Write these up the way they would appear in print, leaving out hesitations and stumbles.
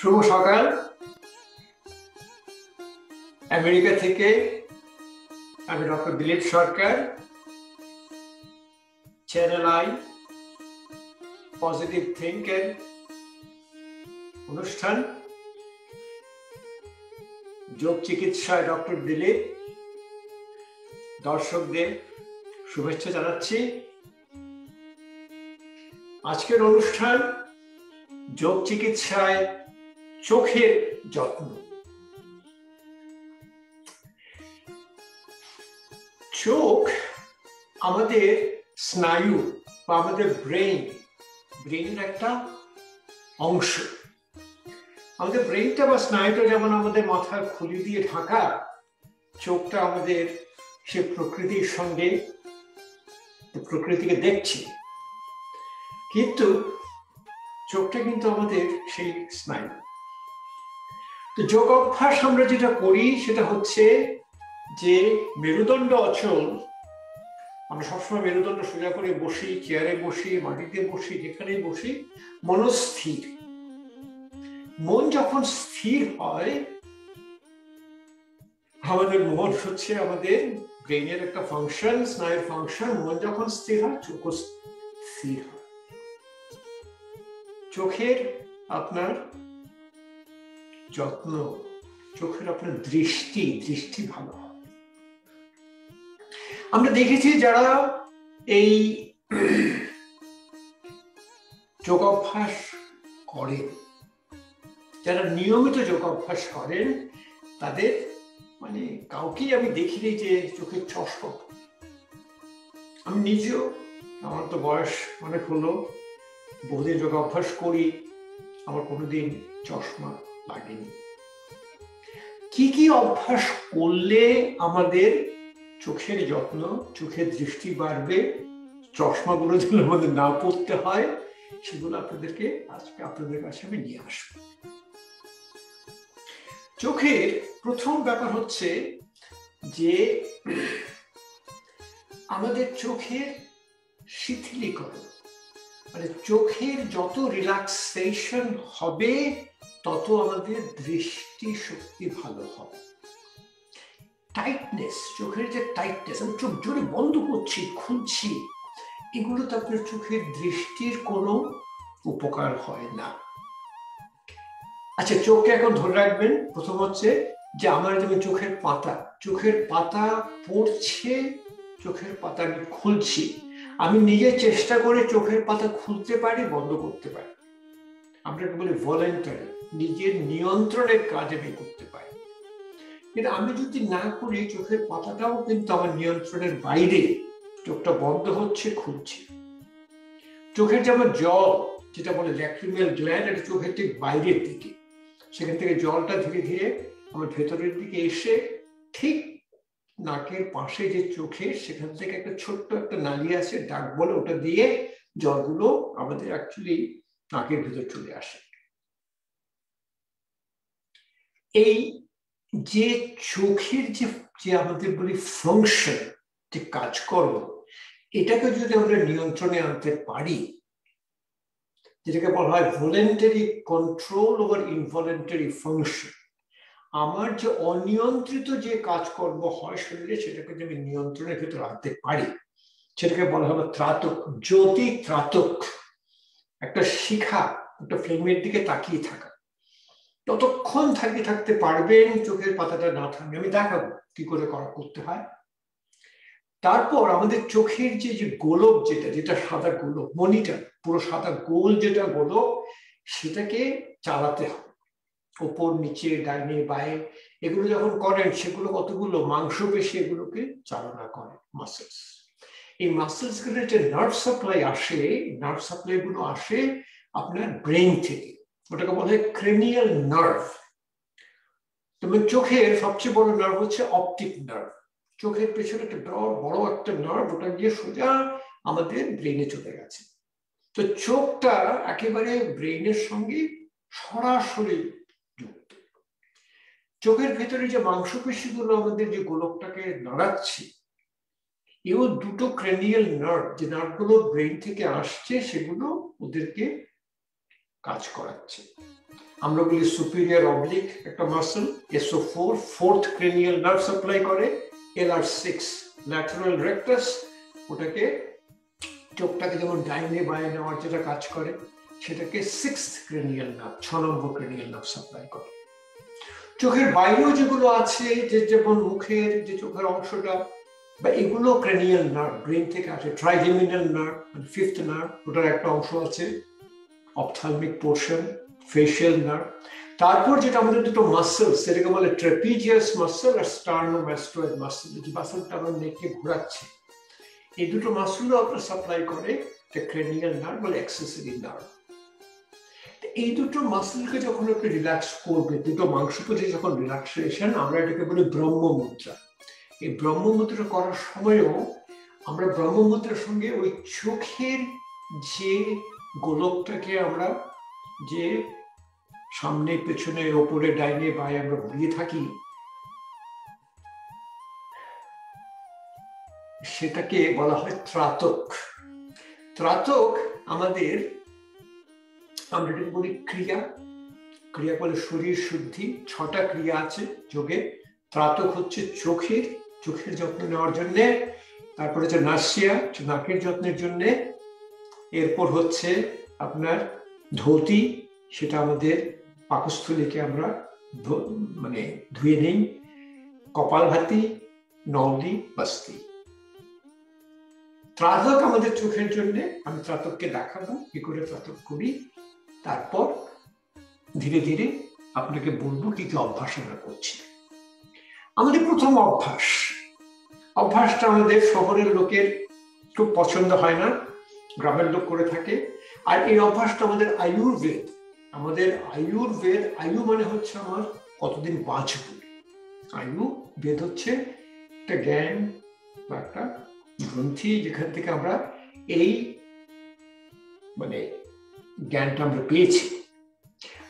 শুভ সকাল। আমেরিকা থেকে আমি doctor Dilip Sarkar. Channel I positive থিঙ্কের অনুষ্ঠান যোগ চিকিৎসায় ডক্টর দিলীপ দর্শকদের শুভেচ্ছা জানাচ্ছি। আজকের অনুষ্ঠান যোগ চিকিৎসায় চোখের যত্ন। চোখ আমাদের স্নায়ু বা আমাদের ব্রেনের একটা অংশ। আমাদের ব্রেনটা বা স্নায়ুটা যেমন আমাদের মাথার খুলি দিয়ে ঢাকা, চোখটা আমাদের সে প্রকৃতির সঙ্গে প্রকৃতিকে দেখছি, কিন্তু চোখটা কিন্তু আমাদের সেই স্নায়ু। তো যোগ অভ্যাস আমরা যেটা করি সেটা হচ্ছে যে মেরুদণ্ড অচল, আমরা সবসময় মেরুদণ্ড সোজা করে বসি, চেয়ারে বসি, মাটিতে বসি, যেখানেই বসি, মনস্থির। মন যখন স্থির হয়, আমাদের মন হচ্ছে আমাদের ব্রেনের একটা ফাংশন, স্নায়ুর ফাংশন। মন যখন স্থির হয়, চোখ স্থির হয়। চোখের আপনার যত্ন, চোখের আপনার দৃষ্টি ভালো হয়। আমরা দেখেছি যারা এই যোগ অভ্যাস করেন, যারা নিয়মিত যোগ অভ্যাস করেন, তাদের মানে কাউকেই আমি দেখিনি যে চোখের চশমা। আমি নিজেও, আমার তো বয়স অনেক হলো, বহুদিন যোগ অভ্যাস করি, আমার কোনোদিন চশমা লাগেনি। কি অভ্যাস করলে আমাদের চোখের যত্ন, চোখের দৃষ্টি বাড়বে, চশমাগুলো যেন আমাদের না পড়তে হয়, সেগুলো আপনাদেরকে আজকে আপনাদের কাছে আমি নিয়ে আসবো। চোখের প্রথম ব্যাপার হচ্ছে যে আমাদের চোখের শিথিলীকরণ, মানে চোখের যত রিল্যাক্সেশন হবে তত আমাদের দৃষ্টি শক্তি ভালো হবে। টাইটনেস, চোখের যে টাইটনেস, আমি চোখ জোরে বন্ধ করছি, খুলছি, এগুলোতে আপনার চোখের দৃষ্টির কোনো উপকার হয় না। আচ্ছা, চোখকে এখন ধরে রাখবেন। প্রথম হচ্ছে যে আমার যেমন চোখের পাতা পড়ছে, চোখের পাতা আমি খুলছি, আমি নিজে চেষ্টা করে চোখের পাতা খুলতে পারি, বন্ধ করতে পারি। আমরা বলি ভলেন্টারি, নিজের নিয়ন্ত্রণের কাজ আমি করতে পারি। কিন্তু আমি যদি না করি, চোখের পাতাটাও কিন্তু আমার নিয়ন্ত্রণের বাইরে, চোখটা বন্ধ হচ্ছে, খুলছে। চোখের যেমন জল, যেটা বলে ল্যাক্রিমাল গ্ল্যান্ড, এটা চোখের ঠিক বাইরের দিকে, সেখান থেকে জলটা ধীরে ধীরে আমার ভেতরের দিকে এসে ঠিক নাকের পাশে যে চোখে, সেখান থেকে একটা ছোট্ট একটা নালী আছে, ডাক বলে, ওটা দিয়ে জলগুলো আমাদের অ্যাকচুয়ালি নাকের ভেতর চলে আসে। এই যে চোখের যে আমাদের বলি ফাংশন, যে কাজকর্ম, এটাকে যদি আমরা নিয়ন্ত্রণে আনতে পারি, যেটাকে বলা হয় voluntary control over involuntary function, আমার যে অনিয়ন্ত্রিত যে কাজকর্ম হয় শরীরে, সেটাকে যদি আমি নিয়ন্ত্রণের ভেতর আনতে পারি, সেটাকে বলা হবে ত্রাতক, জ্যোতি ত্রাতক। একটা শিখা, একটা ফ্লেমের দিকে তাকিয়ে থাকা, ততক্ষণ থাকতে পারবেন চোখের পাতাটা না থামবে। আমি দেখাবো কি করে করতে হয়। তারপর আমাদের চোখের যে গোলক, যেটা সাদা গোলক, মনিটর, পুরো সাদা গোল যেটা গোলক, সেটাকে চালাতে হবে, ওপর নিচে ডাইনে বায়ে, এগুলো যখন করেন, সেগুলো কতগুলো মাংসপেশি এগুলোকে চালনা করে, মাসেলস। এই মাসেলস গুলো যে নার্ভ সাপ্লাই আসে, নার্ভ সাপ্লাই গুলো আসে আপনার ব্রেন থেকে, ওটাকে বলা হয় ক্রেনিয়াল নার্ভ। তবে চোখের সবচেয়ে বড় নার্ভ হচ্ছে অপটিক নার্ভ। চোখের পেছনে একটা বড় একটা নার্ভ, ওটা গিয়ে সোজা আমাদের ব্রেনে চলে গেছে। তো চোখটা একেবারে ব্রেনের সঙ্গে সরাসরি যুক্ত। চোখের ভেতরে যে মাংসপেশিগুলো আমাদের যে গোলকটাকে নাড়াচ্ছে, এও দুটো ক্রেনিয়াল নার্ভ, যে নার্ভগুলো ব্রেন থেকে আসছে, সেগুলো ওদেরকে কাজ করাচ্ছে। আমরা বলি সুপিরিয়র অবলিক একটা muscle, SO4 fourth cranial nerve supply করে, LR6 ল্যাটারাল রেক্টাস ওটাকে চোখটাকে যেমন ডাইনে বায়ে নেওয়ার যেটা কাজ করে সেটাকে সিক্সথ ক্রেনিয়াল নার্ভ 6 নম্বর ক্রেনিয়াল নার্ভ সাপ্লাই করে। চোখের বাইরেও যেগুলো আছে যে যেমন মুখের যে চোখের অংশটা বা এগুলো ক্রেনিয়াল নার্ভ ব্রেন থেকে আসে। ট্রাইজেমিনাল নার্ভ ফিফথ নার্ভ ওটার একটা অংশ আছে, অপথ্যালমিক পোর্শন, ফেশিয়াল নার্ভ। তারপর যেটা আমাদের দুটো মাসল সেটাকে বলে ট্রাপিজিয়াস মাসল আর স্টার্নোম্যাস্টয়েড মাসল, যে মাসলটা আমরা নেকে ঘোরাচ্ছে, এই দুটো মাসলও আপনার সাপ্লাই করে ক্রেনিয়াল নার্ভ বলে অ্যাক্সেসরি নার্ভ। এই দুটো মাসলকে যখন আপনি রিল্যাক্স করবে, দুটো মাংসপেশি যখন রিল্যাক্সেশন, আমরা এটাকে বলি ব্রহ্মমুদ্রা। এই ব্রহ্মমুদ্রা করার সময়ও আমরা ব্রহ্মমুদ্রার সঙ্গে ওই চোখের যে গোলকটাকে আমরা যে সামনে পেছনে ওপরে ডাইনে বায়ে আমরা ঘুরিয়ে থাকি সেটাকে বলা হয় ত্রাতক। ত্রাতক আমাদের আমরা এটাকে বলি ক্রিয়া, ক্রিয়া বলে শরীর শুদ্ধি। 6টা ক্রিয়া আছে যোগে। ত্রাতক হচ্ছে চোখের যত্ন নেওয়ার জন্য, তারপর হচ্ছে নাসিয়া নাকের যত্নের জন্য, এরপর হচ্ছে আপনার ধৌতি, সেটা আমাদের পাকস্থলীকে আমরা মানে ধুয়ে নেই, কপালভাতি, নওলি, বস্তি। ত্রাতক আমাদের চোখের জন্য, আমি ত্রাতককে দেখাবো কি করে ত্রাতক করি, তারপর ধীরে ধীরে আপনাকে বলবো কি কি অভ্যাস আমরা করছি। আমাদের প্রথম অভ্যাসটা আমাদের শহরের লোকের খুব পছন্দ হয় না, গ্রামের লোক করে থাকে। আর এই অভ্যাসটা আমাদের আয়ুর্বেদ, আয়ু মানে হচ্ছে আমার কতদিন বাঁচব। আয়ুর্বেদ হচ্ছে একটা জ্ঞান বা একটা গ্রন্থি যেখান থেকে আমরা এই মানে জ্ঞানটা আমরা পেয়েছি।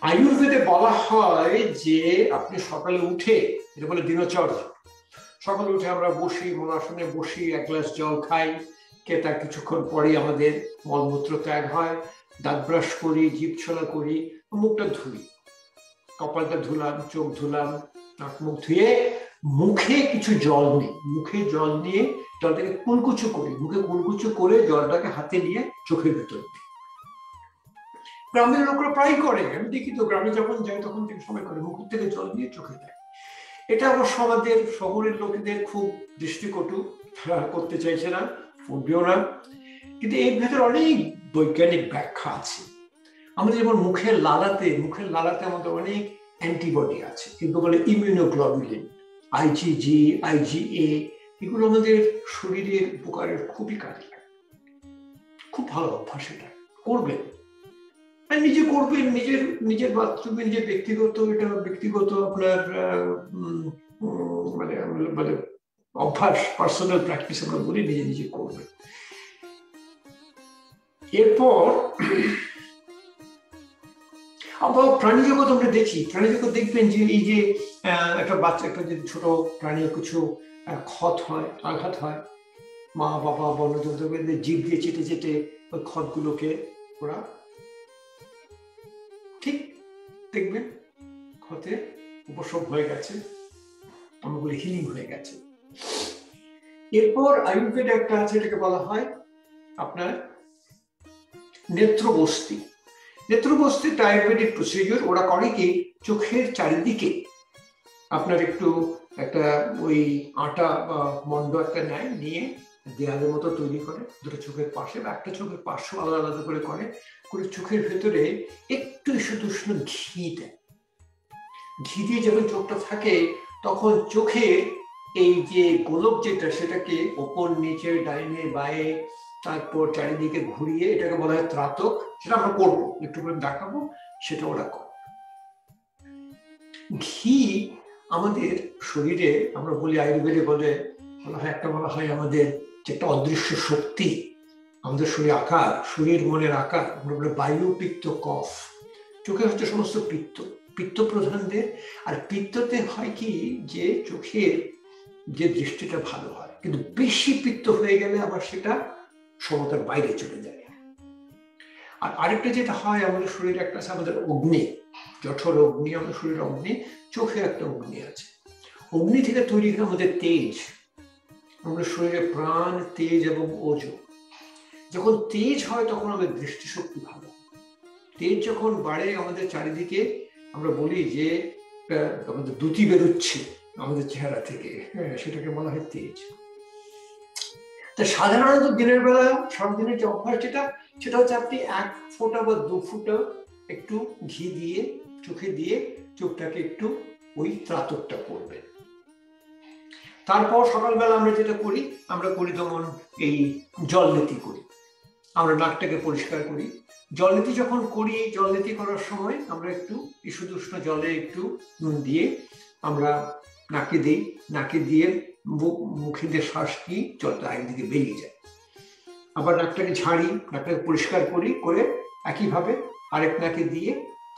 আয়ুর্বেদে বলা হয় যে আপনি সকালে উঠে, এটা বলে দিনচর্যা, সকালে উঠে আমরা বসি, মলাসনে বসি, এক গ্লাস জল খাই, তার কিছুক্ষণ পরে আমাদের মলমূত্র ত্যাগ হয়, দাঁত ব্রাশ করি, জিভ ছোলা করি, মুখটা ধুই, কপালটা ধুলাম, চোখ ধুলাম, নাক মুখ ধুয়ে মুখে কিছু জল নিই, মুখে জল নিয়ে জলটাকে কুলকুচু করি, মুখে কুলকুচু করে জলটাকে হাতে নিয়ে চোখের ভেতর দিই। গ্রামের লোকরা প্রায় করে, আমি দেখি তো গ্রামে যখন যাই তখন থেকে সবাই করে, মুখের থেকে জল নিয়ে চোখে দেয়। এটা অবশ্য আমাদের শহরের লোকেদের খুব দৃষ্টিকটু, করতে চাইছে না, করবেও না, কিন্তু এর ভেতরে অনেক বৈজ্ঞানিক ব্যাখ্যা আছে। আমাদের যেমন মুখের লালাতে আমাদের অনেক অ্যান্টিবডি আছে, কিন্তু বলে ইমিউনোগ্লোবুলিন, IgG, IgA, এগুলো আমাদের শরীরের উপকারের খুবই কাজে লাগে। খুব ভালো অভ্যাস, এটা করবেন, নিজে করবেন, নিজের বাথরুমে, নিজের ব্যক্তিগত আপনার মানে অভ্যাস, পার্সোনাল প্র্যাকটিস আমরা বলি, নিজে করবেন। এরপর আবার প্রাণী জগৎ আমরা দেখি, প্রাণী জগৎ দেখবেন যে এই যে একটা বাচ্চা, একটা যদি ছোট প্রাণীর কিছু ক্ষত হয়, আঘাত হয়, মা বাবা বন্যজন্তুদের জিভ দিয়ে চেটে চেটে ওই ক্ষতগুলোকে ওরা ঠিক দেখবেন ক্ষতে উপশম হয়ে গেছে, আমরা বলি হিলিং হয়ে গেছে। এরপর আয়ুর্বেদ একটা আছে, এটাকে বলা হয় আপনার নেত্রবস্তি। নেত্রবস্তিটা আয়ুর্বেদিক প্রসিডিউর। ওরা করে কি, চোখের চারিদিকে আপনার একটু একটা ওই আটা বা মন্ড একটা নেয়, নিয়ে দেয়ালের মতো তৈরি করে দুটো চোখের পাশে, বা একটা চোখের পাশে আলাদা আলাদা করে চোখের ভেতরে একটু উষ্ণ ঘি দেয়। ঘি দিয়ে যখন চোখটা থাকে তখন চোখের এই যে গোলক যেটা, সেটাকে ওপর নিচে ডাইনে বায়ে তারপর চারিদিকে ঘুরিয়ে, এটাকে বলা হয় ত্রাতক। সেটা আমরা করবো, একটু করে দেখাবো, সেটা ওরা করে। ঘি আমাদের শরীরে, আমরা বলি আয়ুর্বেদে বলা হয় আমাদের যে একটা অদৃশ্য শক্তি, আমাদের শরীর মনের আকার, আমরা বলি বায়ু, পিত্ত, কফ। চোখে হচ্ছে সমস্ত পিত্ত প্রধানদের। আর পিত্ততে হয় কি, যে চোখের যে দৃষ্টিটা ভালো হয়, কিন্তু বেশি পিত্ত হয়ে গেলে আবার সেটা সমতার বাইরে চলে যায়। আর আরেকটা যেটা হয় আমাদের শরীরে, একটা আছে আমাদের অগ্নি, জঠর অগ্নি, আমাদের শরীরের অগ্নি, চোখে একটা অগ্নি আছে। অগ্নি থেকে তৈরি হয় আমাদের তেজ, আমাদের শরীরে প্রাণ, তেজ এবং ওজো। যখন তেজ হয় তখন আমাদের দৃষ্টিশক্তি ভালো। তেজ যখন বাড়ে আমাদের চারিদিকে, আমরা বলি যে আমাদের দ্যুতি বেরোচ্ছে আমাদের চেহারা থেকে, হ্যাঁ, সেটাকে বলা হয় তেজ। তা সাধারণত দিনের বেলা সারাদিনের যে অভ্যাস সেটা হচ্ছে আপনি 1 ফোঁটা বা 2 ফোঁটা একটু ঘি দিয়ে চোখে দিয়ে চোখটাকে একটু ওই ত্রাতকটা করবেন। তারপর সকালবেলা আমরা যেটা করি, আমরা করি যেমন এই জলনীতি করি, আমরা নাকটাকে পরিষ্কার করি। জলনীতি যখন করি, জলনীতি করার সময় আমরা একটু ঈষৎ উষ্ণ জলে একটু নুন দিয়ে আমরা নাকে দিই, নাকে দিয়ে মুখে দিয়ে শ্বাস নিই, জলটা একদিকে বেরিয়ে যায়। আবার নাকটাকে ঝাড়ি, নাকটাকে পরিষ্কার করি, করে একইভাবে আরেক নাকে দিয়ে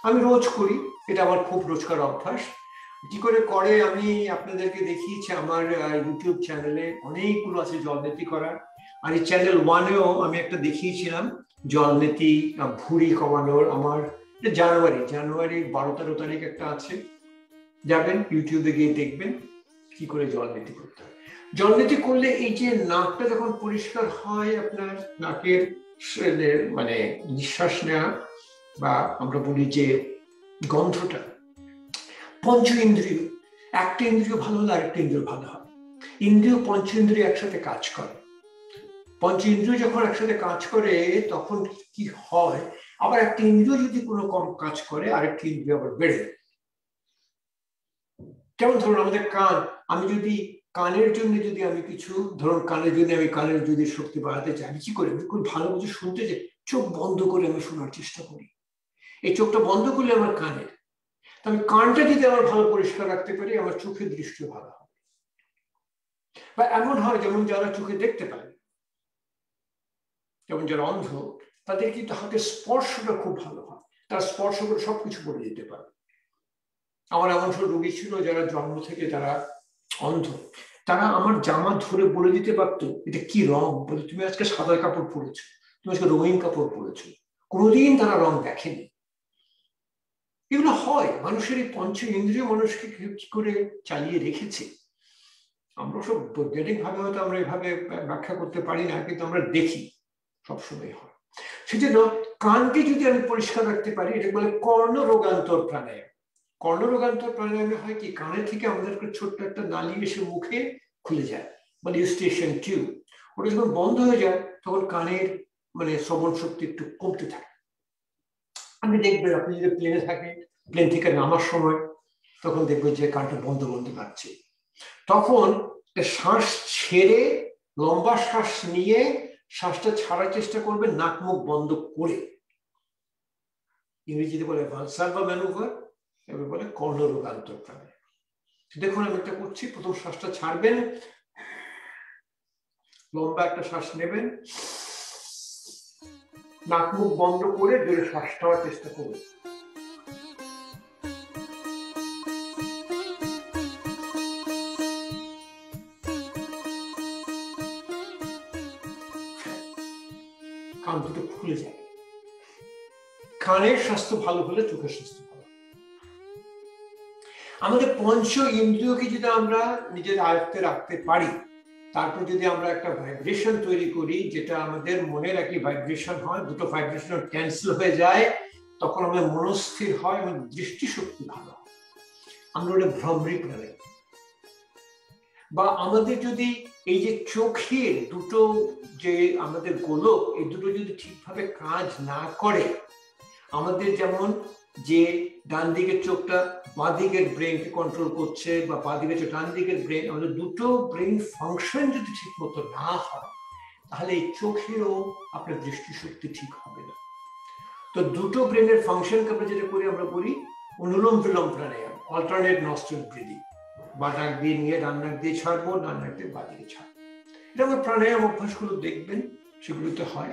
আমি রোজ করি। এটা আমার খুব রোজকার অভ্যাস। কি করে আমি আপনাদেরকে দেখিয়েছি আমার ইউটিউব চ্যানেলে, অনেকগুলো আছে জলনীতি করার। আর এই চ্যানেল 1-এও আমি একটা দেখিয়েছিলাম জলনীতি ভুঁড়ি কমানোর। আমার জানুয়ারি 12-13 তারিখ একটা আছে, যাবেন ইউটিউবে গিয়ে দেখবেন কি করে জলনীতি করতে হয়। জলনীতি করলে এই যে নাকটা যখন পরিষ্কার হয়, আপনার নাকের মানে নিঃশ্বাস নেওয়া বা আমরা বলি যে গন্ধটা, পঞ্চ ইন্দ্রিয়, একটা ইন্দ্রিয় ভালো হলে আরেকটা ইন্দ্রিয় ভালো হয়। ইন্দ্রিয় পঞ্চ ইন্দ্রিয় একসাথে কাজ করে। পঞ্চ ইন্দ্রিয় যখন একসাথে কাজ করে তখন কি হয়, আবার একটা ইন্দ্রিয় যদি কোনো কম কাজ করে আরেকটি ইন্দ্রিয় আবার বেড়ে যায়। যেমন ধরুন আমাদের কান, আমি যদি কানের জন্য যদি আমি কিছু, ধরুন কানের জন্য আমি কানের যদি শক্তি বাড়াতে চাই, আমি কি করি, আমি খুব ভালো কিছু শুনতে চাই, চোখ বন্ধ করে আমি শোনার চেষ্টা করি। এই চোখটা বন্ধ করলে আমার কানের, আমি কানটা যদি আমার ভালো পরিষ্কার রাখতে পারি, আমার চোখের দৃষ্টি ভালো হবে। বা এমন হয় যেমন যারা চোখে দেখতে পায়, যেমন যারা অন্ধ, তাদের কিন্তু হাতের স্পর্শটা খুব ভালো হয়, তারা স্পর্শ করে সবকিছু করে দিতে পারে। আমার এমন সব রোগী ছিল যারা জন্ম থেকে যারা অন্ধ, তারা আমার জামা ধরে বলে দিতে পারতো এটা কি রং, বলে তুমি আজকে সাদা কাপড় পরেছো, তুমি আজকে রঙিন কাপড় পরেছো। কোনোদিন তারা রং দেখেনি। এগুলো হয়, মানুষের এই পঞ্চ ইন্দ্রিয় মানুষকে কি করে চালিয়ে রেখেছে। আমরা সব বৈজ্ঞানিক ভাবে হয়তো আমরা এভাবে ব্যাখ্যা করতে পারি না, কিন্তু আমরা দেখি সবসময় হয়। সেজন্য কানকে যদি আমি পরিষ্কার রাখতে পারি, এটা বলে কর্ণ রোগান্তর প্রাণায়াম। কর্ণ রোগান্তর প্রাণায়ামে হয় কি, কানের থেকে আমাদের ছোট্ট একটা নালী এসে মুখে খুলে যায়, মানে ইউস্টেশন টিউব। ওটা যখন বন্ধ হয়ে যায় তখন কানের মানে শ্রবণ শক্তি একটু কমতে থাকে। আপনি দেখবেন, আপনি যদি প্লেনে থাকেন, প্লেন থেকে নামার সময় তখন দেখবেন যে কানটা বন্ধ বন্ধ লাগছে। তখন শ্বাস ছেড়ে, লম্বা শ্বাস নিয়ে শ্বাসটা ছাড়ার চেষ্টা করবেন নাক মুখ বন্ধ করে। ইংরেজিতে বলে ভালসালভা ম্যানুভার, এবার বলে কর্ণ রোগান্তর প্রাণায়াম। দেখুন আমি একটা করছি, প্রথম শ্বাসটা ছাড়বেন, লম্বা একটা শ্বাস নেবেন, নাক মুখ বন্ধ করে জোরে শ্বাস নেওয়ার চেষ্টা করবেন। কান দুটো খুলে যায়। কানের স্বাস্থ্য ভালো হলে চোখের স্বাস্থ্য ভালো। আমাদের পঞ্চ ইন্দ্রিয়কে যদি আমরা নিজের আয়ত্তে রাখতে পারি, তারপর যদি আমরা একটা ভাইব্রেশন তৈরি করি, যেটা আমাদের মনের একই ভাইব্রেশন হয়, দুটো ভাইব্রেশন ক্যান্সেল হয়ে যায়, তখন আমাদের মনস্থির হয়, আমাদের দৃষ্টিশক্তি ভালো হয়। আমরা ওটা ভ্রমরি প্রাণায়াম। বা আমাদের যদি এই যে চোখের দুটো যে আমাদের গোলক, এই দুটো যদি ঠিকভাবে কাজ না করে, আমাদের যেমন যে ডান দিকের চোখটা বাঁ দিকের ব্রেনকে কন্ট্রোল করছে, বা বাঁ দিকের ডান দিকের ব্রেন, আমাদের দুটো ব্রেন ফাংশন যদি ঠিক মতো না হয়, তাহলে এই চোখেরও আপনার দৃষ্টিশক্তি ঠিক হবে না। তো দুটো ব্রেনের ফাংশনকে আমরা যেটা করি, আমরা করি অনুলোম বিলোম প্রাণায়াম, অল্টারনেট নস্ট্রিল ব্রিদিং। বা নাক দিয়ে নিয়ে ডান নাক দিয়ে ছাড়বো, ডান নাক দিয়ে বাঁ দিকে ছাড়বো। এটা আমার প্রাণায়াম অভ্যাসগুলো দেখবেন, সেগুলোতে হয়।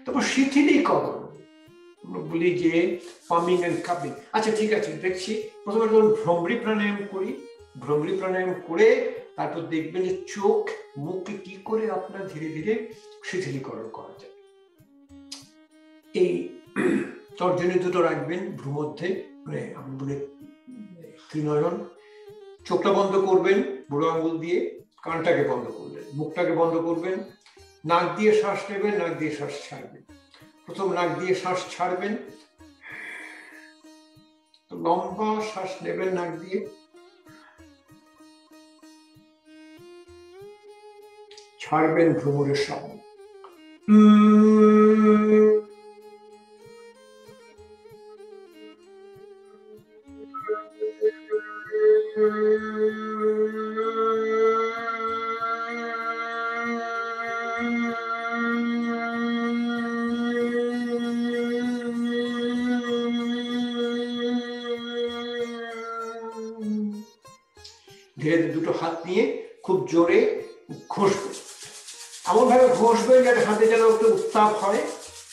তারপর শিথিলীকরণ, আমরা বলি যে পামিং এন্ড কাপিং। আচ্ছা ঠিক আছে, দেখছি প্রথমে যখন ভ্রমরি প্রাণায়াম করি, ভ্রমরি প্রাণায়াম করে তারপর দেখবেন যে চোখ মুখকে কি করে আপনার ধীরে ধীরে শিথিলীকরণ করা যায়। এই তর্জনী দুটো রাখবেন ভ্রু মধ্যে, মানে আমি বলে ত্রিনয়ন। চোখটা বন্ধ করবেন বুড়ো আঙ্গুল দিয়ে, কানটাকে বন্ধ করবেন, মুখটাকে বন্ধ করবেন, নাক দিয়ে শ্বাস নেবেন, নাক দিয়ে শ্বাস ছাড়বেন। প্রথম নাক দিয়ে শ্বাস ছাড়বেন, লম্বা শ্বাস নেবেন নাক দিয়ে, ছাড়বেন ভ্রমরের শব্দ। ধীরে ধীরে দুটো হাত নিয়ে খুব জোরে ঘষবেন, এমন ভাবে ঘষবেন যাতে হাতে যেন একটু উত্তাপ হয়।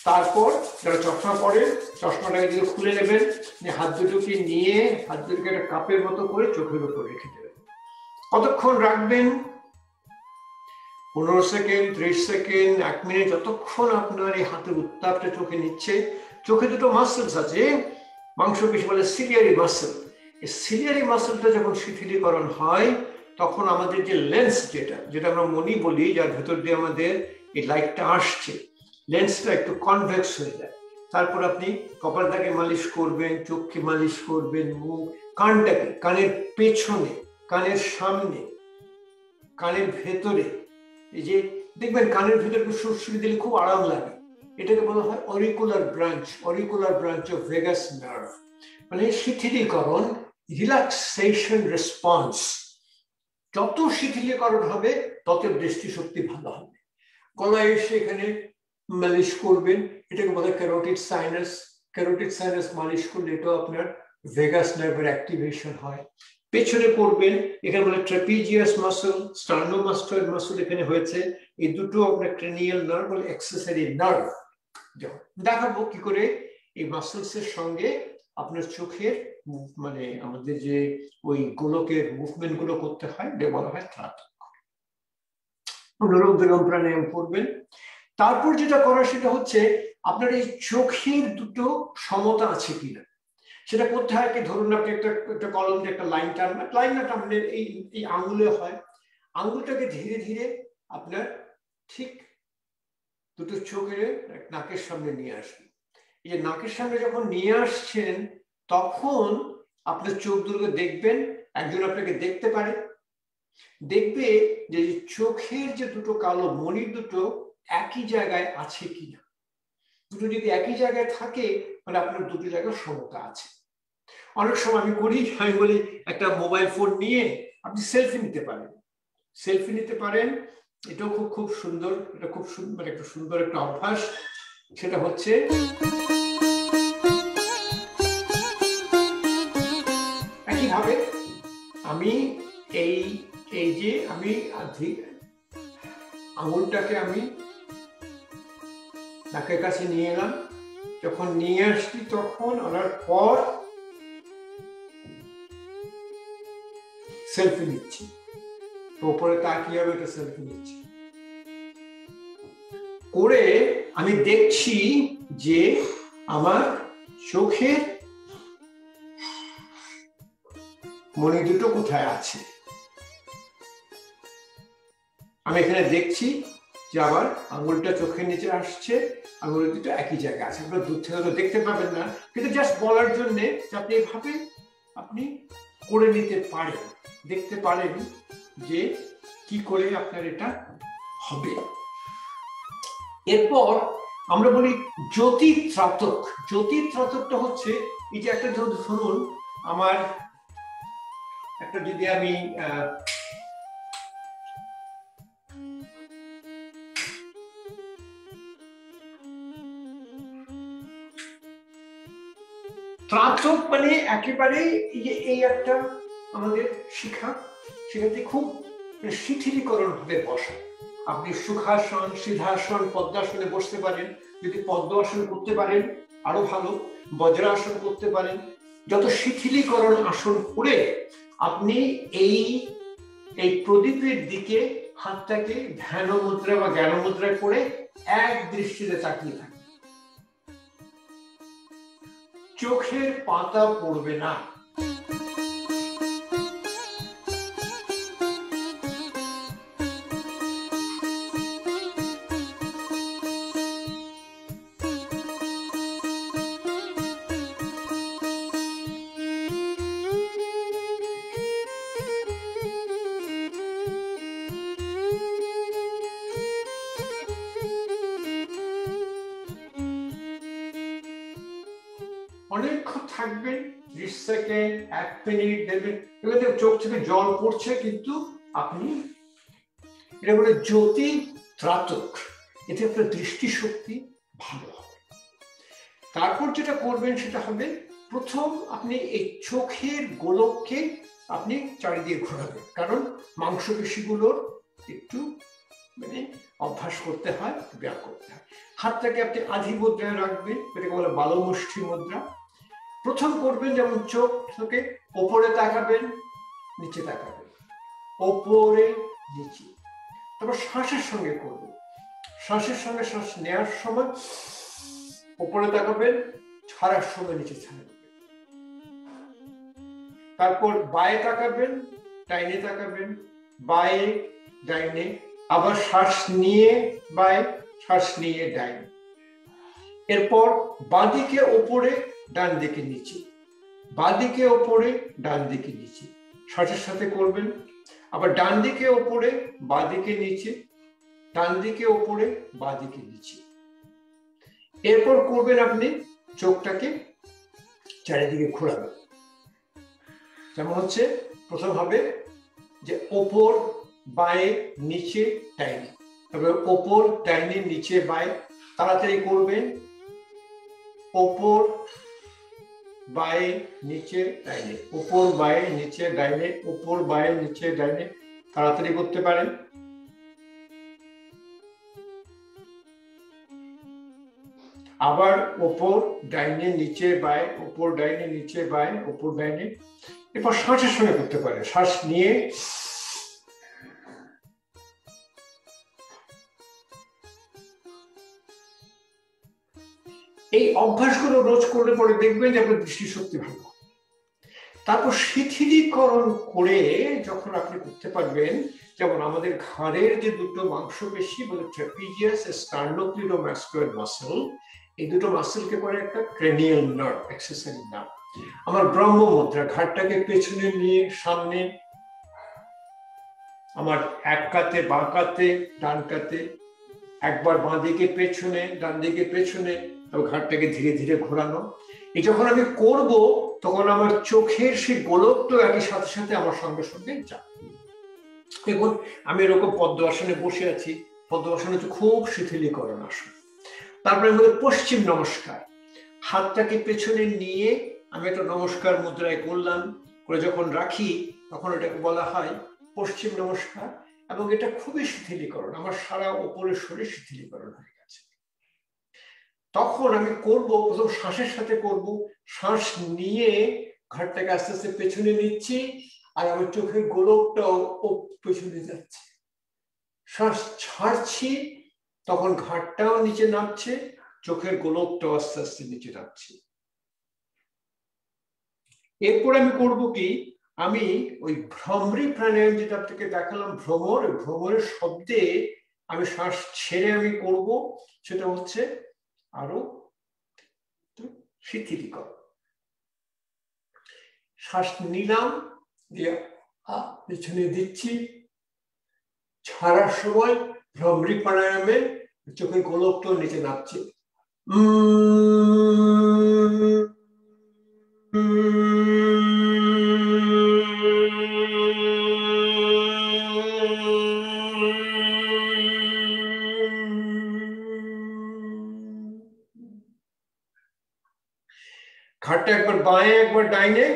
তারপর যারা চশমা পরেন, চশমাটাকে দিকে খুলে নেবেন, হাত দুটোকে নিয়ে হাত দুটোকে একটা কাপের মতো করে চোখের উপর রেখে দেবেন। কতক্ষণ রাখবেন? 15 সেকেন্ড, 30 সেকেন্ড, 1 মিনিট, যতক্ষণ আপনার এই হাতের উত্তাপটা চোখে নিচ্ছে। চোখে দুটো মাসেলস আছে, মাংসপেশি বলে সিলিয়ারি মাসেল। এই সিলিয়ারি মাসেলটা যখন শিথিলীকরণ হয় তখন আমাদের যে লেন্স, যেটা আমরা মনি বলি, যার ভেতর দিয়ে আমাদের এই লাইটটা আসছে, লেন্সটা একটু কনভেক্স হয়ে যায়। তারপর আপনি কপালটাকে মালিশ করবেন, চোখকে মালিশ করবেন, মুখ, কানটাকে, কানের পেছনে, কানের সামনে, কানের ভেতরে। এই যে দেখবেন কানের ভেতরে সুরসুরি দিলে খুব আরাম লাগে, এটাকে বলা হয় auricular branch of vagus nerve. মানে শিথিলীকরণ, রিল্যাক্সেশন রেসপন্স। যত শিথিলীকরণ হবে তত দৃষ্টিশক্তি ভালো হবে। গলায় এসে এখানে মালিশ করবেন, এটাকে বলা হয় ক্যারোটিড সাইনাস মালিশ করলে এটাও আপনার ভেগাস নার্ভের অ্যাক্টিভেশন হয়। পেছনে করবেন, এখানে বলে ট্রাপিজিয়াস মাসল, স্টার্নোমাস্টয়েড মাসল এখানে হয়েছে। এই দুটো আপনার ক্রেনিয়াল নার্ভ বলে অ্যাক্সেসরি নার্ভ। দেখাবো কি করে এই মাসলস এর সঙ্গে আপনার চোখের মানে আমাদের যে ওই গোলকের মুভমেন্ট গুলো করতে হয়, বলা হয় ত্রাটক। অনুলোম বিলোম প্রাণায়াম করবেন। তারপর যেটা করা সেটা হচ্ছে আপনার এই চোখের দুটো সমতা আছে কিনা সেটা করতে হয়। কি ধরুন আপনি একটা কলম দিয়ে একটা লাইন টানবেন, লাইনটা টানলে এই আঙুলে হয়, আঙুলটাকে ধীরে ধীরে আপনার ঠিক দুটো চোখের নাকের সামনে নিয়ে আসবেন। এই যে নাকের সামনে যখন নিয়ে আসছেন তখন আপনার চোখ দুটোকে দেখবেন, একজন আপনাকে দেখতে পারে, দেখবে যে চোখের যে দুটো কালো মণি দুটো একই জায়গায় আছে কিনা। দুটো যদি একই জায়গায় থাকে মানে আপনার দুটো জায়গায় সমতা আছে। অনেক সময় আমি বলি একটা মোবাইল ফোন নিয়ে আপনি সেলফি নিতে পারেন। এটাও খুব সুন্দর, এটা খুব সুন্দর, একটা সুন্দর একটা অভ্যাস। সেটা হচ্ছে একইভাবে আমি এই যে আমি আঙুলটাকে আমি নাকের কাছে নিয়ে এলাম, যখন নিয়ে আসছি তখন আনার পর সেলফি নিচ্ছি, উপরে তাকিয়ে আমি একটা সেলফি নিচ্ছি করে আমি দেখছি যে আমার চোখের মণি দুটো কোথায় আছে। আমি এখানে দেখছি যে আবার আঙুলটা চোখের নিচে আসছে, আঙুল দুটো একই জায়গায় আছে। আপনারা দূর থেকে তো দেখতে পাবেন না, কিন্তু জাস্ট বলার জন্য যে আপনি এভাবে আপনি করে নিতে পারেন, দেখতে পারেন যে কি করে আপনার এটা হবে। এরপর আমরা বলি জ্যোতিত্রাতক। জ্যোতিত্রাতকটা হচ্ছে এই যে একটা ধরুন আমার একটা, যদি আমি ত্রাতক মানে একেবারে এই একটা আমাদের সেখানে খুব শিথিলীকরণ ভাবে বসা। আপনি সুখাসন, সিদ্ধাসন, পদ্মাসনে বসতে পারেন। যদি পদ্ম আসন করতে পারেন আরো ভালো, বজ্রাসন করতে পারেন। যত শিথিলীকরণ আসন করে আপনি এই প্রদীপের দিকে হাতটাকে ধ্যান মুদ্রা বা জ্ঞান মুদ্রায় করে এক দৃষ্টিতে তাকিয়ে থাকেন। চোখের পাতা পড়বে না। অনেকক্ষণ থাকবেন, 30 সেকেন্ড, 1 মিনিট দেবেন, এখানে চোখ থেকে জল পড়ছে কিন্তু আপনি, এটা বলে জ্যোতি ত্রাতক, এতে আপনার দৃষ্টিশক্তি ভালো হবে। তারপর যেটা করবেন সেটা হবে, প্রথম আপনি এই চোখের গোলককে আপনি চারিদিকে ঘোরাবেন, কারণ মাংসপেশিগুলোর একটু মানে অভ্যাস করতে হয়, ব্যায়াম করতে হয়। হাতটাকে আপনি আধি মুদ্রায় রাখবেন, এটাকে বলে বালমুষ্ঠি মুদ্রা। প্রথম করবেন যেমন চোখ থেকে ওপরে তাকাবেন, নিচে তাকাবেন, ওপরে নিচে। তারপর শ্বাসের সঙ্গে করবেন, শ্বাসের সঙ্গে শ্বাস নেওয়ার সময় ওপরে তাকাবেন, ছাড়ার সময় নিচে ছাড়বেন। তারপর বায়ে তাকাবেন, ডাইনে তাকাবেন, বায়ে ডাইনে, আবার শ্বাস নিয়ে বায়ে, শ্বাস নিয়ে ডাইনে। এরপর বাঁদিকে ওপরে, ডান দিকে নিচে, বাঁদিকে ওপরে, ডান দিকে নিচে, শ্বাসের সাথে করবেন। আবার ডান দিকে ওপরে, বাঁদিকে নিচে, ডান দিকে ওপরে, বাঁদিকে নিচে। এরপর করবেন আপনি চোখটাকে চারিদিকে ঘোরাবেন। যেমন হচ্ছে প্রথম হবে যে ওপর, বায়ে, নিচে, ডাইনে, তারপরে ওপর, ডাইনে, নিচে, বায়ে। তাড়াতাড়ি করবেন, ওপর, বায়ে, নিচে, ডাইনে, ওপর, বায়ে, নিচে, ডাইনে, ওপর, বায়ে, নিচে, ডাইনে। তাড়াতাড়ি করতে পারেন। আবার ওপর, ডাইনে, নিচে, বায়ে, ওপর, ডাইনে, নিচে, বায়ে, ওপর, ডাইনে। এরপর শ্বাসের সঙ্গে করতে পারেন, শ্বাস নিয়ে এই অভ্যাসগুলো রোজ করলে পরে দেখবেন যে আপনার দৃষ্টিশক্তি ভালো। তারপর শিথিলীকরণ করে যখন আপনি করতে পারবেন, যেমন আমাদের ঘাড়ের যে দুটো মাংসপেশি বলে ট্রাপিজিয়াস, স্টার্নোক্লিডোমাস্কুলার মাসল, এই দুটো মাসলকে পরে একটা ক্রেনিয়াল নার্ভ, এক্সারসাইজ নার্ভ। আমার ব্রহ্ম মুদ্রা, ঘাড়টাকে পেছনে নিয়ে সামনে, আমার এক কাতে, বাঁ কাতে, ডান কাতে, একবার বাঁ দিকে পেছনে, ডান দিকে পেছনে, ঘাড়টাকে ধীরে ধীরে ঘোরানো। এই যখন আমি করব তখন আমার চোখের সেই গোলকটা একই সাথে সাথে আমার সঙ্গে সঙ্গে যাবে। দেখুন আমি এরকম পদ্মাসনে বসে আছি, পদ্মাসন হচ্ছে খুব শিথিলীকরণ আসন। তারপরে আমাদের পশ্চিম নমস্কার, হাতটাকে পেছনে নিয়ে আমি একটা নমস্কার মুদ্রায় করলাম, করে যখন রাখি তখন এটাকে বলা হয় পশ্চিম নমস্কার, এবং এটা খুবই শিথিলীকরণ, আমার সারা উপরের শরীর শিথিলীকরণ হয়ে গেছে। তখন আমি করব, প্রথম শ্বাসের সাথে করব, শ্বাস নিয়ে ঘাড়টাকে আস্তে আস্তে পেছনে নিচ্ছি, আর আমার চোখের গোলকটাও পেছনে যাচ্ছে। শ্বাস ছাড়ছি, তখন ঘাড়টাও নিচে নামছে, চোখের গোলকটাও আস্তে আস্তে নিচে নামছে। এরপর আমি করব কি, আমি ওই ভ্রমরি প্রাণায়াম যেটা আপনাকে দেখালাম, ভ্রমরের শব্দে আমি শ্বাস ছেড়ে আমি করব, সেটা হচ্ছে আরো শিথিলীকরণ। শ্বাস নিলাম, দিয়ে পিছনে দিচ্ছি, ছাড়ার সময় ভ্রমরি প্রাণায়ামে চোখের গোলকটা নিচে নামছে। ঘাড়টা একবার বাঁয়ে একবার ডাইনে,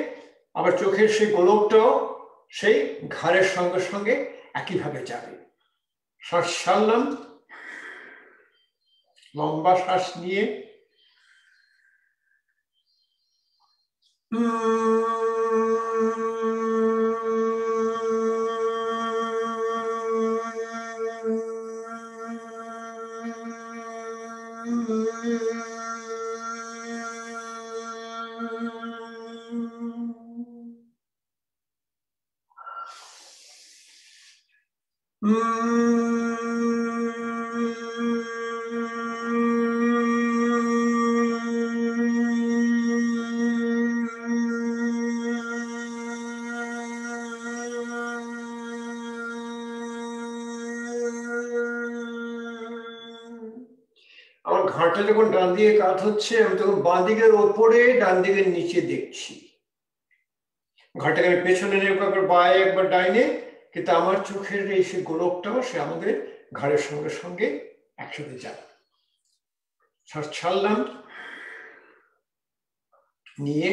আবার চোখের সেই গোলকটাও সেই ঘাড়ের সঙ্গে সঙ্গে একইভাবে যাবে। শ্বাস ছাড়লাম, লম্বা শ্বাস নিয়ে আমার ঘাটটা যখন ডান দিকে কাত হচ্ছে আমি তখন বাঁ দিকের ওপরে ডান দিকের নিচে দেখছি। ঘাটটাকে আমি পেছনে নেব, একবার বাঁয়ে একবার ডাইনে, কিন্তু আমার চোখের এই সে গোলকটাও সে আমাদের ঘাড়ের সঙ্গে সঙ্গে একসাথে যায়। শ্বাস ছাড়লাম, নিয়ে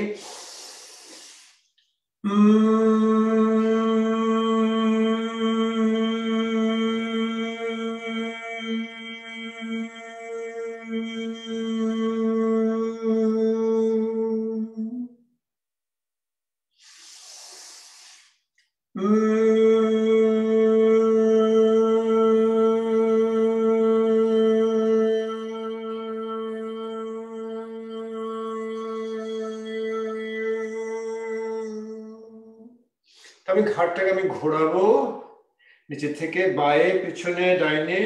আমি ঘাড়টাকে আমি ঘোরাবো নিচে থেকে বাঁয়ে পেছনে ডাইনে,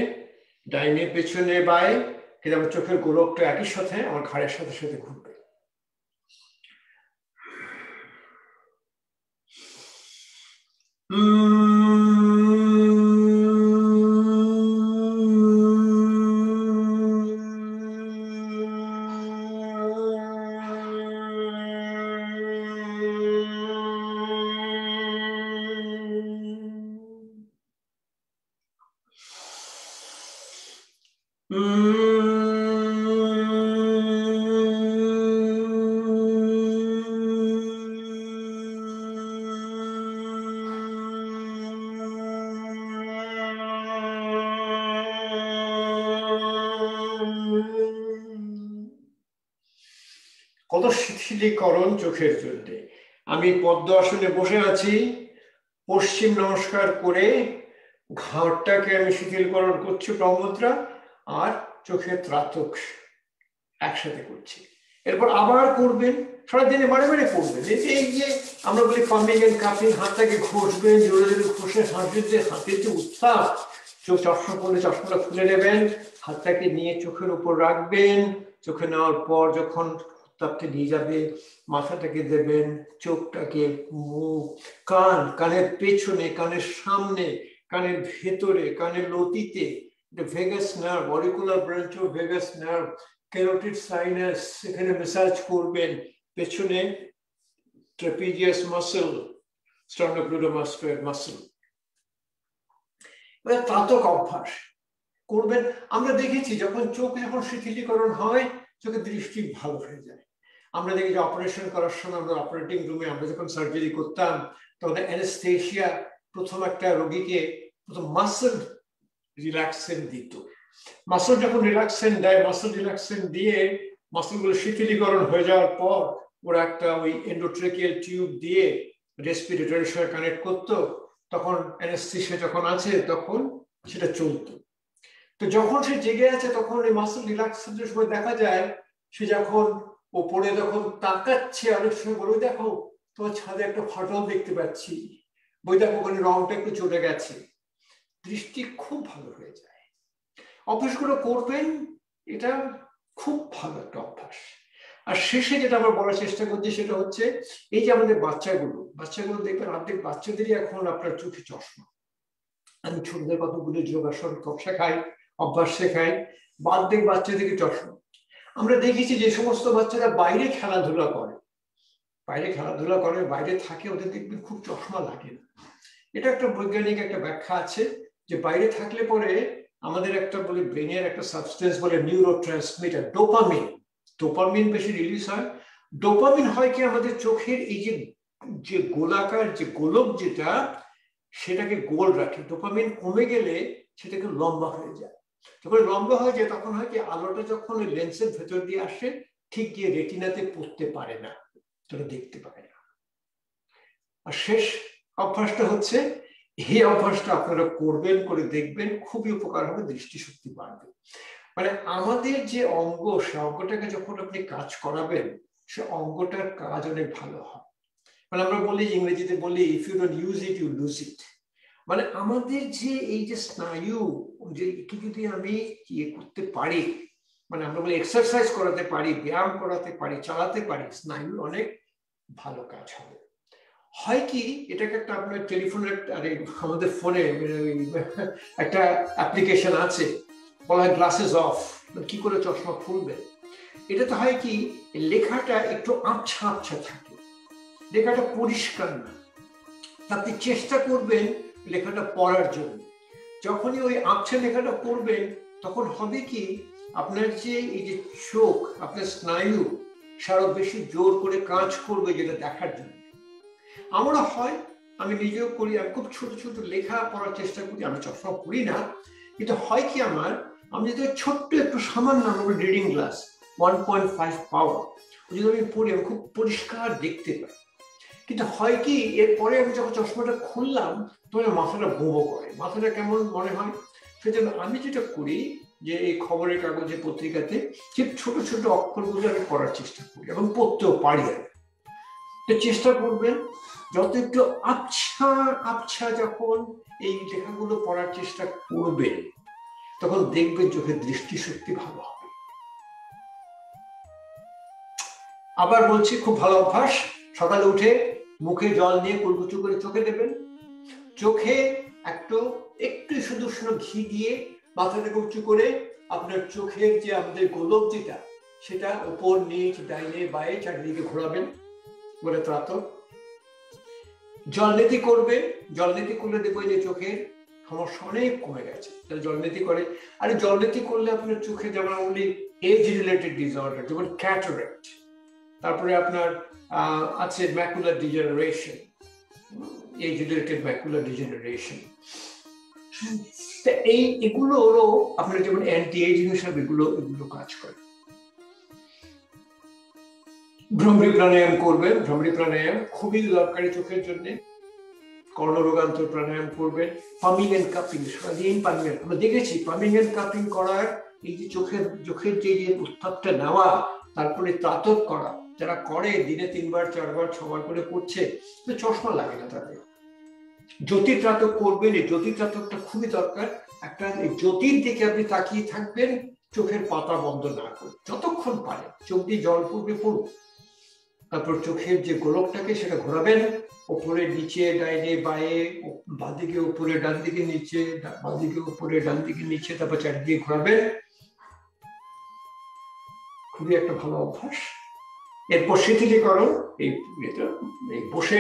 ডাইনে পেছনে বাঁয়ে, কিন্তু আমার চোখের গোলকটা একই সাথে আমার ঘাড়ের সাথে সাথে ঘুরবে। কত শিথিলীকরণ চোখের জন্য। আমি পদ্ম আসনে বসে আছি, পশ্চিম নমস্কার করে ঘাড়টাকে আমি শিথিলকরণ করছি ব্রহ্মমুদ্রা, আর চোখের ত্রাতক একসাথে করছি। এরপর আবার করবেন, সারাদিনে বারে বারে করবেন। এই যে আমরা বলি পাম্পিং এন্ড কাপিং, হাতটাকে ঘষবেন, জোরে জোরে ঘষে হাতের যে উত্তাপ, চোখ চশমা করলে চশমাটা খুলে নেবেন, হাতটাকে নিয়ে চোখের উপর রাখবেন, চোখে নেওয়ার পর যখন উত্তাপটা নিয়ে যাবে মাথাটাকে দেবেন, চোখটাকে, মুখ, কান, কানের পেছনে, কানের সামনে, কানের ভেতরে, কানের লতিতে, vagus nerve, auricular branch of vagus nerve, carotid sinus, এখানে ম্যাসাজ করবেন, পেছনে ট্রাপিজিয়াস মাসল, স্টার্নোক্লেইডোমাস্টোয়েড মাসল। ত্রাতক অভ্যাস করবেন। আমরা দেখেছি যখন চোখ যখন শিথিলীকরণ হয় চোখের দৃষ্টি ভালো হয়ে যায়। আমরা দেখি যে অপারেশন করার সময় আমরা অপারেটিং রুমে আমরা যখন সার্জারি করতাম তখন অ্যানেস্থেসিয়া প্রথম একটা রোগীকে প্রথম মাসল রিল্যাক্সেন্ট দিত। মাসল যখন রিল্যাক্সেন্ট দেয়, মাসল রিল্যাক্সেন্ট দিয়ে মাসলগুলো শিথিলীকরণ হয়ে যাওয়ার পর ওরা একটা ওই এন্ডোট্রেকিয়াল টিউব দিয়ে রেসপিরেটরের সঙ্গে কানেক্ট করতো, তখন অ্যানেস্থেসিয়া যখন আছে তখন সেটা চলতো। তো যখন সে জেগে আছে তখন এই মাসল রিল্যাক্সেশনের সময় দেখা যায় সে যখন ওপরে যখন তাকাচ্ছে অনেক সময় বলে, দেখো তোমার ছাদে একটা ফাটল দেখতে পাচ্ছি, বই দেখো ওখানে রংটা একটু চলে গেছে, দৃষ্টি খুব ভালো হয়ে যায়। অভ্যাসগুলো করবেন, এটা খুব ভালো একটা অভ্যাস। আর শেষে যেটা আমরা বলার চেষ্টা করছি সেটা হচ্ছে এই যে আমাদের বাচ্চাগুলো দেখবেন অর্ধেক বাচ্চাদেরই এখন আপনার চোখে চশমা। আমি ছোটদের কতগুলো যোগাসন শেখাই, অভ্যাস শেখাই, অর্ধেক বাচ্চাদেরকে চশমা। আমরা দেখেছি যে সমস্ত বাচ্চারা বাইরে খেলাধুলা করে, বাইরে থাকে, ওদের দেখবেন খুব চশমা লাগে না। এটা একটা বৈজ্ঞানিক একটা ব্যাখ্যা আছে যে বাইরে থাকলে পরে আমাদের একটা বলে ব্রেনের একটা সাবস্টেন্স বলে নিউরোট্রান্সমিটার ডোপামিন বেশি রিলিজ হয়। ডোপামিন হয় কি আমাদের চোখের এই যে গোলাকার যে গোলক যেটা সেটাকে গোল রাখে। ডোপামিন কমে গেলে সেটাকে লম্বা হয়ে যায়। যখন লম্বা হয়ে যায় তখন হয় কি আলোটা যখন ওই লেন্সের ভেতর দিয়ে আসে ঠিক গিয়ে রেটিনাতে পড়তে পারে না, তোরা দেখতে পারে না। আর শেষ অভ্যাসটা হচ্ছে এই অভ্যাসটা আপনারা করবেন, করে দেখবেন, খুবই উপকার হবে, দৃষ্টিশক্তি বাড়বে। মানে আমাদের যে অঙ্গ, সে অঙ্গটাকে যখন আপনি কাজ করাবেন সে অঙ্গটার কাজ অনেক ভালো হয়। মানে আমরা বলি, ইংরেজিতে বলি, if you don't use it you lose it. মানে আমাদের যে এই যে স্নায়ু, যে যদি আমি ইয়ে করতে পারি, মানে আমরা বলি এক্সারসাইজ করাতে পারি, ব্যায়াম করাতে পারি, চালাতে পারি, স্নায়ুর অনেক ভালো কাজ হবে। হয় কি, এটাকে একটা আপনার টেলিফোনের, আরে আমাদের ফোনে একটা অ্যাপ্লিকেশন আছে বলা হয় গ্লাসেস অফ, কি করে চশমা খুলবে। এটা তো হয় কি, লেখাটা একটু আবছা আবছা থাকে, লেখাটা পরিষ্কার না। আপনি চেষ্টা করবেন লেখাটা পড়ার জন্য। যখনই ওই আবছা লেখাটা পড়বেন তখন হবে কি, আপনার যে এই যে চোখ, আপনার স্নায়ু আরো বেশি জোর করে কাজ করবে যেটা দেখার জন্য। আমরা হয়, আমি নিজেও করি, আমি খুব ছোট ছোট লেখা পড়ার চেষ্টা করি, আমি চশমা পড়ি না, কিন্তু হয় কি আমি যদি ছোট্ট একটু সামান্য রিডিং গ্লাস 1.5 পাওয়ার যদি আমি পড়ি, আমি খুব পরিষ্কার দেখতে পাই। কিন্তু হয় কি, এরপরে আমি যখন চশমাটা খুললাম তখন মাথাটা বোবো করে, মাথাটা কেমন মনে হয়। সেজন্য আমি যেটা করি, যে এই খবরের কাগজে পত্রিকাতে যে ছোট ছোট অক্ষরগুলো আমি পড়ার চেষ্টা করি এবং পড়তেও পারি। তো চেষ্টা করবেন যত একটু আবছা আবছা যখন এই লেখাগুলো পড়ার চেষ্টা করবেন, তখন দেখবেন চোখের দৃষ্টিশক্তি ভালো হবে। আবার বলছি, খুব ভালো অভ্যাস, সকালে উঠে মুখে জল নিয়ে কুলকুচু করে চোখে দেবেন। চোখে একটু শুধু ঘি দিয়ে মাথাটাকে উঁচু করে আপনার চোখের যে আমাদের গোলকটিটা, সেটা উপর নিচ ডাইনে বায়ে চারিদিকে ঘোরাবেন বলে ত্রাতক। জলনীতি করবেন, জলনীতি করলে দেখবেন যে চোখের সমস্যা অনেক কমে গেছে। জলনীতি করে, আর জলনীতি করলে আপনার চোখে যেমন অনলি এজ রিলেটেড ডিসঅর্ডার, যেমন ক্যাটারাক্ট, তারপরে আপনার আছে macular degeneration, age related macular degeneration, এগুলোরও আপনার যেমন অ্যান্টি এজিং হিসাবে এগুলো কাজ করে। ভ্রমরি প্রাণায়াম করবেন, ভ্রমরি প্রাণায়াম খুবই দরকারি চোখের জন্য। কর্ণরোগান্তর প্রাণায়াম করবেন। পামিং এন্ড কাপিং, সারাদিন পামিং, আমরা দেখেছি পামিং এন্ড কাপিং করার, এই যে চোখের যে উত্তাপটা নেওয়া, তারপরে ত্রাতক করা, যারা করে দিনে 3 বার 4 বার 6 বার করে করছে, চশমা লাগে না তাদের। জ্যোতি ত্রাতক করবেন, এই জ্যোতি ত্রাতকটা খুবই দরকার। একটা জ্যোতির দিকে আপনি তাকিয়ে থাকবেন, চোখের পাতা বন্ধ না করে, যতক্ষণ পারে চোখ দিয়ে জল পড়বে পড়ুক। তারপর চোখের যে গোলকটাকে সেটা ঘোরাবেন, উপরে নিচে ডাইনে বায়ে, বাঁদিকে উপরে ডান দিকে নিচে, বাঁদিকে উপরে ডান দিকে নিচে, তারপর চারিদিকে ঘোরাবেন। খুবই একটা ভালো অভ্যাস। এরপর শিথিলীকরণ, এই বসে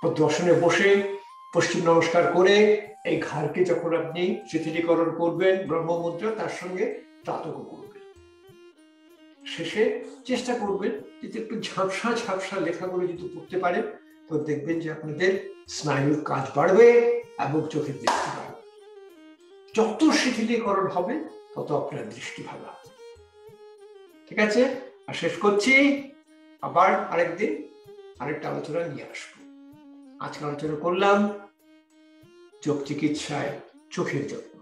পদ্মাসনে বসে পশ্চিম নমস্কার করে এই ঘাড়কে যখন আপনি শিথিলীকরণ করবেন ব্রহ্মমুদ্রা, তার সঙ্গে ত্রাতক করবেন। শেষে চেষ্টা করবেন যদি একটু ঝাপসা ঝাপসা লেখাগুলো যদি পড়তে পারেন, তো দেখবেন যে আপনাদের স্নায়ুর কাজ বাড়বে এবং চোখের দৃষ্টি বাড়বে। যত শিথিলীকরণ হবে তত আপনার দৃষ্টি ভালো হবে। ঠিক আছে, আর শেষ করছি, আবার আরেকদিন আরেকটা আলোচনা নিয়ে আসবো। আজকে আলোচনা করলাম চোখ চিকিৎসায় চোখের যত্ন।